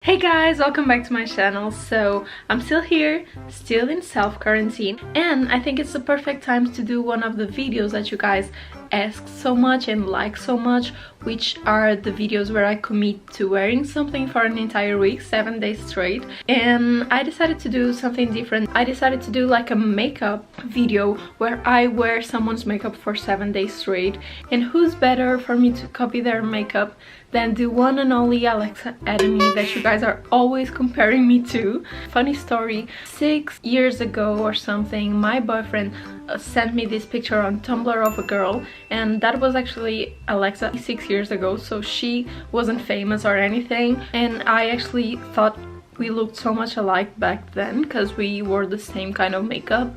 Hey guys, welcome back to my channel. So I'm still here, still in self-quarantine, and I think it's the perfect time to do one of the videos that you guys ask so much and like so much, which are the videos where I commit to wearing something for an entire week, 7 days straight. And I decided to do something different. I decided to do like a makeup video where I wear someone's makeup for 7 days straight. And who's better for me to copy their makeup than the one and only Alexa Demie that you guys are always comparing me to. Funny story, 6 years ago or something, my boyfriend sent me this picture on Tumblr of a girl, and that was actually Alexa 6 years ago, so she wasn't famous or anything, and I actually thought we looked so much alike back then because we wore the same kind of makeup.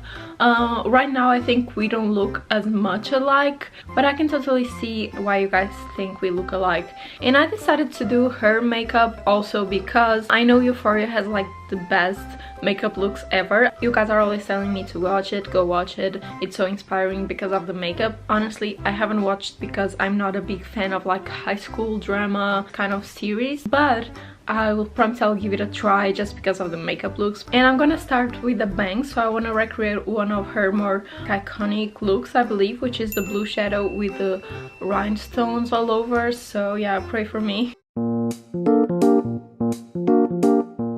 Right now I think we don't look as much alike, but I can totally see why you guys think we look alike. And I decided to do her makeup also because I know Euphoria has like the best makeup looks ever. You guys are always telling me to watch it, go watch it, it's so inspiring because of the makeup. Honestly, I haven't watched because I'm not a big fan of like high school drama kind of series, but I will promise I'll give it a try just because of the makeup looks. And I'm gonna start with the bangs, so I want to recreate one of her more iconic looks, I believe, which is the blue shadow with the rhinestones all over. So yeah, pray for me.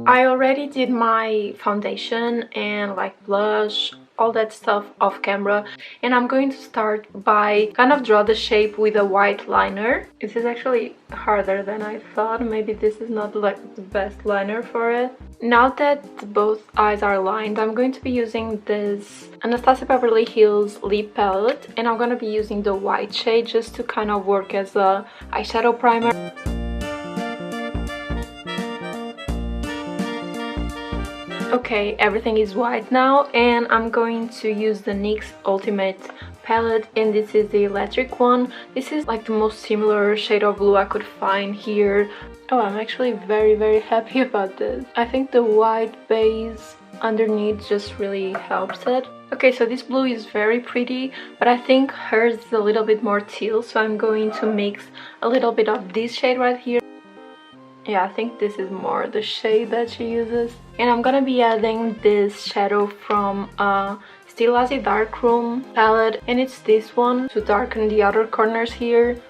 I already did my foundation and like blush, all that stuff off camera, and I'm going to start by kind of draw the shape with a white liner. This is actually harder than I thought. Maybe this is not like the best liner for it. Now that both eyes are lined, I'm going to be using this Anastasia Beverly Hills lip palette, and I'm going to be using the white shade just to kind of work as a eyeshadow primer. Okay, everything is white now, and I'm going to use the NYX Ultimate palette, and this is the electric one. This is like the most similar shade of blue I could find here. Oh, I'm actually very happy about this. I think the white base underneath just really helps it. Okay, so this blue is very pretty, but I think hers is a little bit more teal, so I'm going to mix a little bit of this shade right here. Yeah, I think this is more the shade that she uses. And I'm gonna be adding this shadow from Still Lassie Darkroom palette, and it's this one to darken the outer corners here.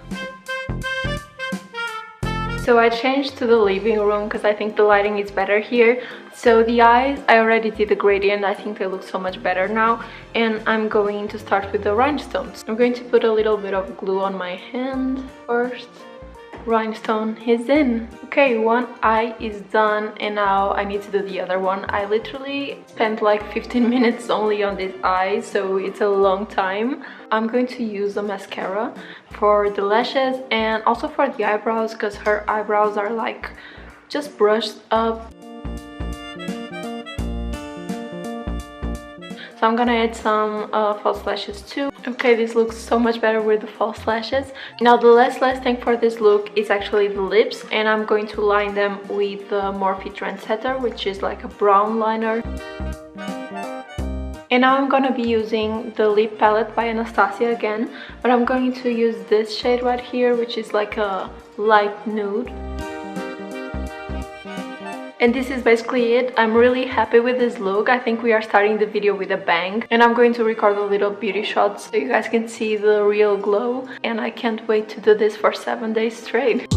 So I changed to the living room because I think the lighting is better here. So the eyes, I already did the gradient. I think they look so much better now. And I'm going to start with the rhinestones. I'm going to put a little bit of glue on my hand first. Rhinestone is in. Okay, one eye is done, and now I need to do the other one. I literally spent like 15 minutes only on this eye, so it's a long time. I'm going to use a mascara for the lashes and also for the eyebrows because her eyebrows are like just brushed up. So I'm gonna add some false lashes too. Okay, this looks so much better with the false lashes. Now the last thing for this look is actually the lips, and I'm going to line them with the Morphe Trendsetter, which is like a brown liner. And now I'm gonna be using the lip palette by Anastasia again, but I'm going to use this shade right here, which is like a light nude. And this is basically it. I'm really happy with this look. I think we are starting the video with a bang, and I'm going to record a little beauty shot so you guys can see the real glow, and I can't wait to do this for 7 days straight.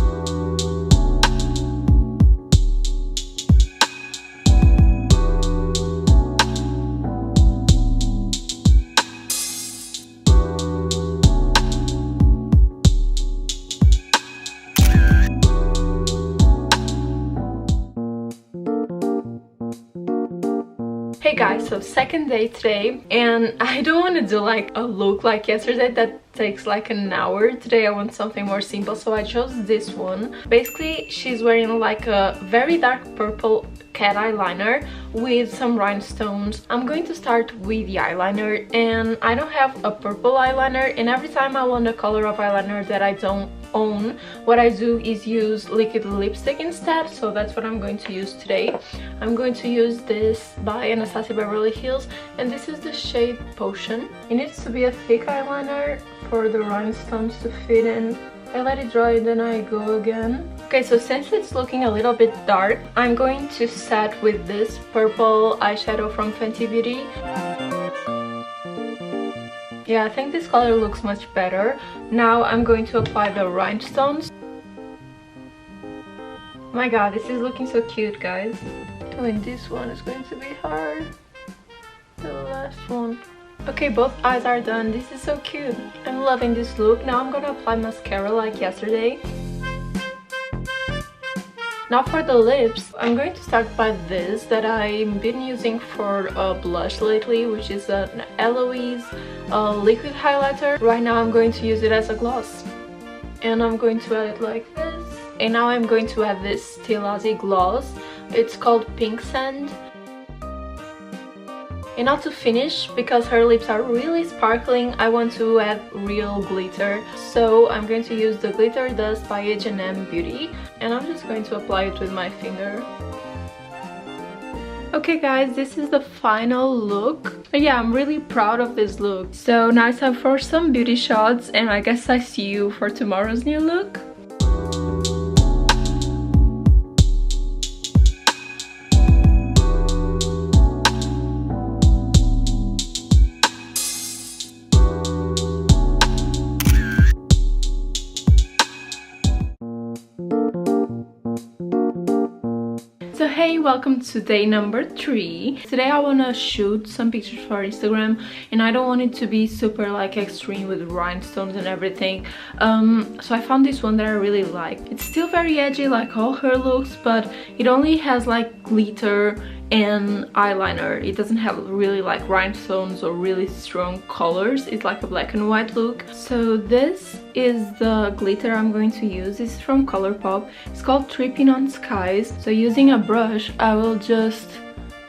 Hey guys, so second day today, and I don't want to do like a look like yesterday that takes like an hour. Today I want something more simple, so I chose this one. Basically, she's wearing like a very dark purple cat eyeliner with some rhinestones. I'm going to start with the eyeliner, and I don't have a purple eyeliner, and every time I want a color of eyeliner that I don't own, what I do is use liquid lipstick instead, so that's what I'm going to use today. I'm going to use this by Anastasia Beverly Hills, and this is the shade Potion. It needs to be a thick eyeliner for the rhinestones to fit in I let it dry, then I go again. Okay, so since it's looking a little bit dark, I'm going to set with this purple eyeshadow from Fenty Beauty. Yeah, I think this color looks much better. Now I'm going to apply the rhinestones. Oh my god, this is looking so cute, guys. Doing this one is going to be hard. The last one. Okay, both eyes are done. This is so cute. I'm loving this look. Now I'm gonna apply mascara like yesterday. Now for the lips, I'm going to start by this that I've been using for a blush lately, which is an Eloise liquid highlighter. Right now I'm going to use it as a gloss. And I'm going to add it like this. And now I'm going to add this Stilazi gloss. It's called Pink Sand. And now to finish, because her lips are really sparkling, I want to add real glitter. So I'm going to use the Glitter Dust by H&M Beauty. And I'm just going to apply it with my finger. Okay guys, this is the final look. But yeah, I'm really proud of this look. So now it's time for some beauty shots, and I guess I see you for tomorrow's new look. So hey, welcome to day number 3. Today I want to shoot some pictures for Instagram, and I don't want it to be super like extreme with rhinestones and everything. So I found this one that I really like. It's still very edgy like all her looks, but it only has like glitter and eyeliner. It doesn't have really like rhinestones or really strong colors. It's like a black and white look. So this is the glitter I'm going to use. This is from Colourpop. It's called Tripping on Skies. So using a brush, I will just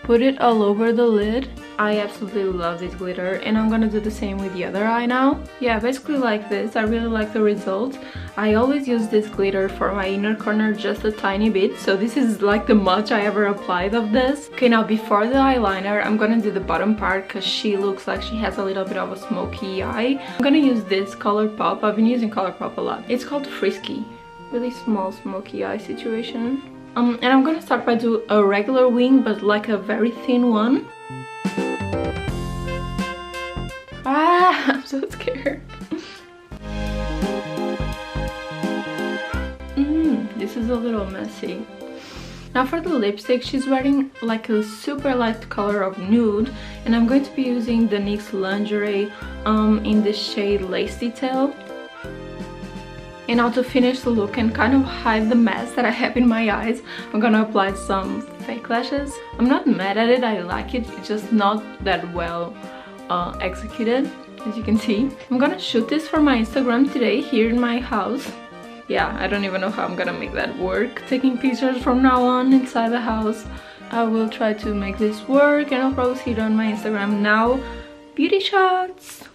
put it all over the lid. I absolutely love this glitter, and I'm gonna do the same with the other eye now. Yeah, basically like this. I really like the result. I always use this glitter for my inner corner just a tiny bit, so this is like the much I ever applied of this. Okay, now before the eyeliner, I'm gonna do the bottom part because she looks like she has a little bit of a smoky eye. I'm gonna use this Colourpop. I've been using Colourpop a lot. It's called Frisky. Really small smoky eye situation. And I'm gonna start by doing a regular wing, but like a very thin one. Ah, I'm so scared. This is a little messy. Now for the lipstick, she's wearing like a super light color of nude, and I'm going to be using the NYX Lingerie in the shade Lace Detail. And now to finish the look and kind of hide the mess that I have in my eyes, I'm gonna apply some fake lashes. I'm not mad at it, I like it, it's just not that well executed, as you can see. I'm gonna shoot this for my Instagram today here in my house. Yeah, I don't even know how I'm gonna make that work. Taking pictures from now on inside the house. I will try to make this work, and I'll probably see it on my Instagram now. Beauty shots!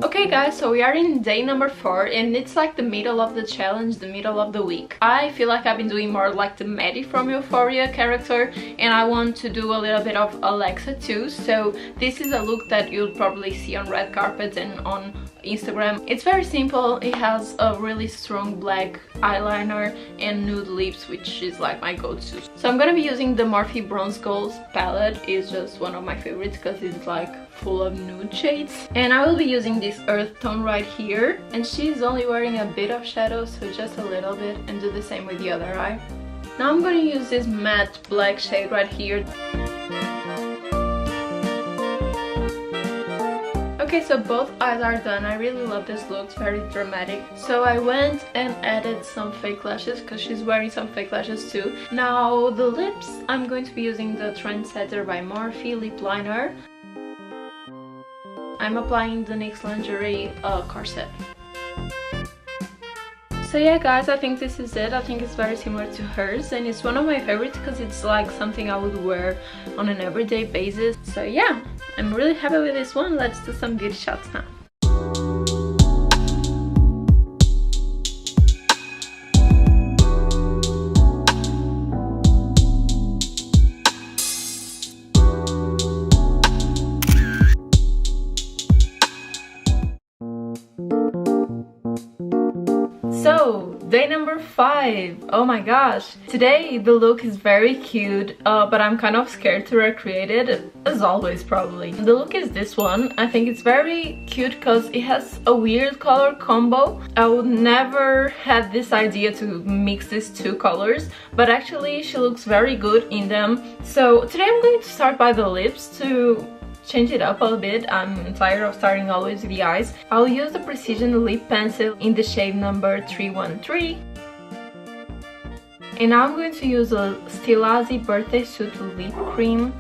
Okay guys, so we are in day number 4, and it's like the middle of the challenge, the middle of the week. I feel like I've been doing more like the Maddie from Euphoria character, and I want to do a little bit of Alexa too. So this is a look that you'll probably see on red carpets and on Instagram. It's very simple. It has a really strong black eyeliner and nude lips, which is like my go-to. So I'm gonna be using the Morphe Bronze Gold palette. It's just one of my favorites because it's like full of nude shades, and I will be using this earth tone right here, and she's only wearing a bit of shadow, so just a little bit, and do the same with the other eye. Now I'm going to use this matte black shade right here. Okay, so both eyes are done. I really love this look, it's very dramatic. So I went and added some fake lashes because she's wearing some fake lashes too. Now the lips, I'm going to be using the Trendsetter by Morphe lip liner. I'm applying the NYX Lingerie corset. So yeah guys, I think this is it. I think it's very similar to hers, and it's one of my favorites because it's like something I would wear on an everyday basis. So yeah, I'm really happy with this one. Let's do some beauty shots now. number 5. Oh my gosh. Today the look is very cute, but I'm kind of scared to recreate it, as always probably. The look is this one. I think it's very cute because it has a weird color combo. I would never have this idea to mix these two colors, but actually she looks very good in them. So today I'm going to start by the lips to change it up a bit. I'm tired of starting always with the eyes. I'll use the Precision Lip Pencil in the shade number 313. And now I'm going to use a Stilazzi Birthday Suit Lip Cream.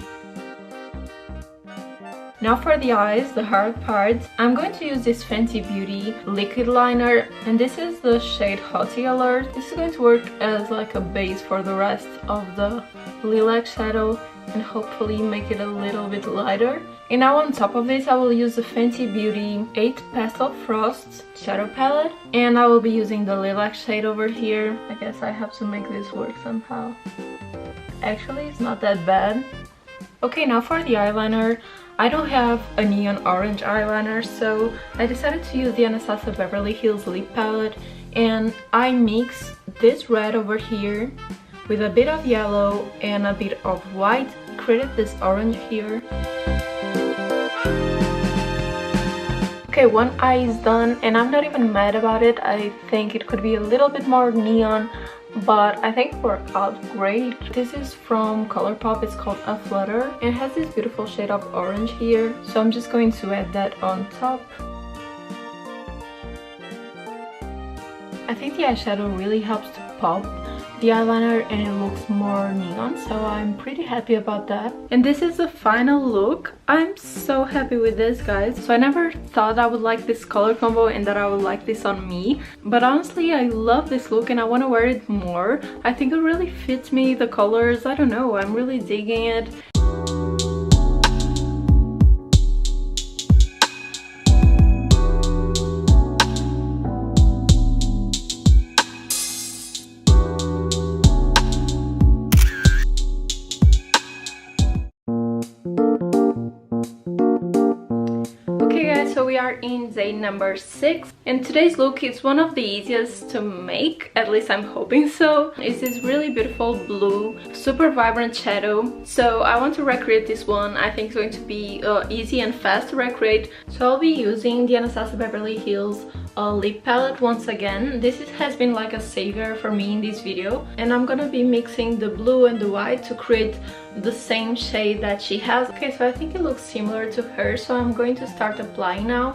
Now for the eyes, the hard part, I'm going to use this Fenty Beauty liquid liner, and this is the shade Hottie Alert. This is going to work as like a base for the rest of the lilac shadow and hopefully make it a little bit lighter. And now on top of this I will use the Fenty Beauty 8 Pastel Frost shadow palette, and I will be using the lilac shade over here. I guess I have to make this work somehow. Actually, it's not that bad. Okay, now for the eyeliner. I don't have a neon orange eyeliner, so I decided to use the Anastasia Beverly Hills lip palette, and I mix this red over here with a bit of yellow and a bit of white, created this orange here. Okay, one eye is done and I'm not even mad about it. I think it could be a little bit more neon, but I think it worked out great. This is from Colourpop, it's called A Flutter. It has this beautiful shade of orange here, so I'm just going to add that on top. I think the eyeshadow really helps to pop the eyeliner and it looks more neon, so I'm pretty happy about that. And this is the final look. I'm so happy with this, guys. So I never thought I would like this color combo and that I would like this on me, but honestly I love this look and I want to wear it more. I think it really fits me, the colors, I don't know, I'm really digging it. So we are in day number 6 and today's look is one of the easiest to make, at least I'm hoping so. It's this really beautiful blue, super vibrant shadow. So I want to recreate this one. I think it's going to be easy and fast to recreate. So I'll be using the Anastasia Beverly Hills lip palette once again. This has been like a savior for me in this video, and I'm gonna be mixing the blue and the white to create the same shade that she has. Okay, so I think it looks similar to her, so I'm going to start applying now.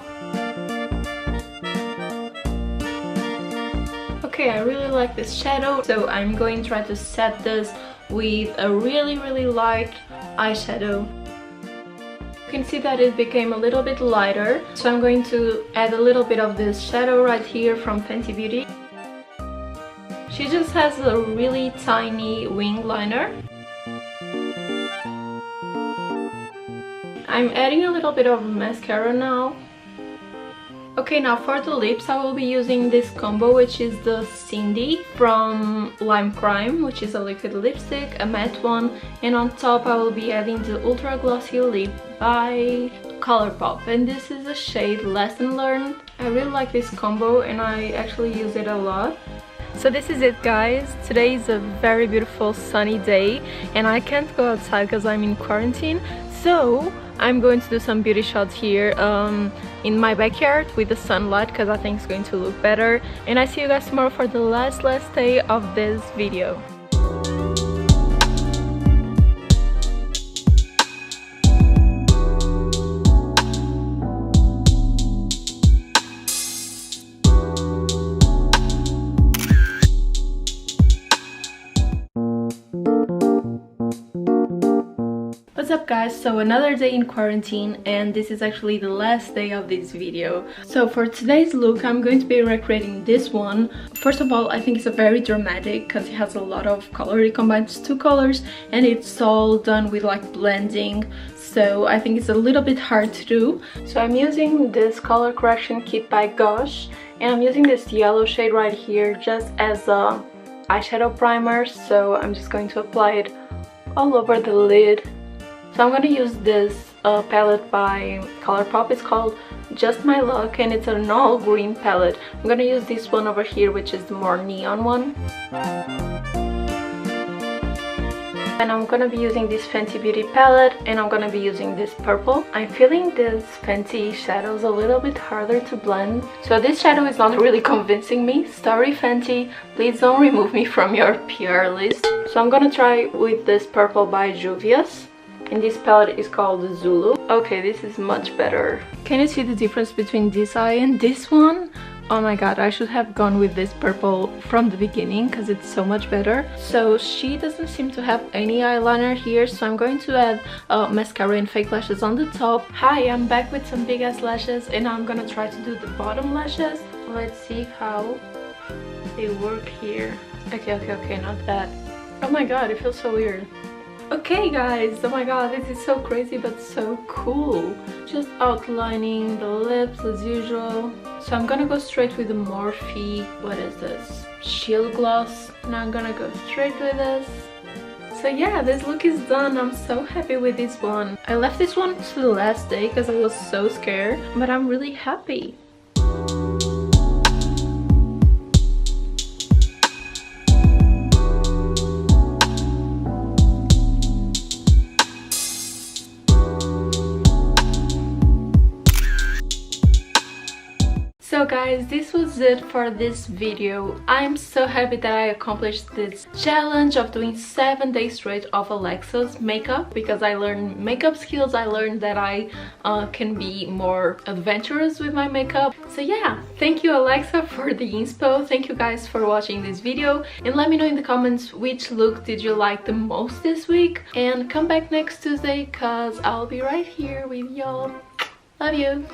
Okay, I really like this shadow, so I'm going to try to set this with a really light eyeshadow. You can see that it became a little bit lighter, so I'm going to add a little bit of this shadow right here from Fenty Beauty. She just has a really tiny wing liner. I'm adding a little bit of mascara now. Okay, now for the lips I will be using this combo, which is the Cindy from Lime Crime, which is a liquid lipstick, a matte one, and on top I will be adding the Ultra Glossy Lip by Colourpop, and this is the shade Lesson Learned. I really like this combo and I actually use it a lot. So this is it, guys. Today is a very beautiful sunny day and I can't go outside because I'm in quarantine, so I'm going to do some beauty shots here in my backyard with the sunlight because I think it's going to look better. And I see you guys tomorrow for the last day of this video. What's up, guys? So another day in quarantine, and this is actually the last day of this video. So for today's look I'm going to be recreating this one. First of all, I think it's a very dramatic because it has a lot of color. It combines two colors and it's all done with like blending, so I think it's a little bit hard to do. So I'm using this color correction kit by Gosh, and I'm using this yellow shade right here just as a eyeshadow primer. So I'm just going to apply it all over the lid. So I'm going to use this palette by Colourpop. It's called Just My Luck, and it's an all green palette. I'm gonna use this one over here, which is the more neon one. And I'm gonna be using this Fenty Beauty palette, and I'm gonna be using this purple. I'm feeling this Fenty shadows a little bit harder to blend, so this shadow is not really convincing me. Sorry Fenty, please don't remove me from your PR list. So I'm gonna try with this purple by Juvia's, and this palette is called Zulu. Okay, this is much better. Can you see the difference between this eye and this one? Oh my god, I should have gone with this purple from the beginning because it's so much better. So she doesn't seem to have any eyeliner here, so I'm going to add mascara and fake lashes on the top. Hi, I'm back with some big ass lashes, and I'm gonna try to do the bottom lashes. Let's see how they work here. Okay, not bad. Oh my god, it feels so weird. Okay guys, oh my god, this is so crazy but so cool. Just outlining the lips as usual. So I'm gonna go straight with the Morphe, what is this? Shield Gloss. And I'm gonna go straight with this. So yeah, this look is done. I'm so happy with this one. I left this one to the last day because I was so scared, but I'm really happy. So guys, this was it for this video. I'm so happy that I accomplished this challenge of doing 7 days straight of Alexa's makeup, because I learned makeup skills. I learned that I can be more adventurous with my makeup. So yeah, thank you Alexa for the inspo. Thank you guys for watching this video, and let me know in the comments which look did you like the most this week, and come back next Tuesday because I'll be right here with y'all. Love you.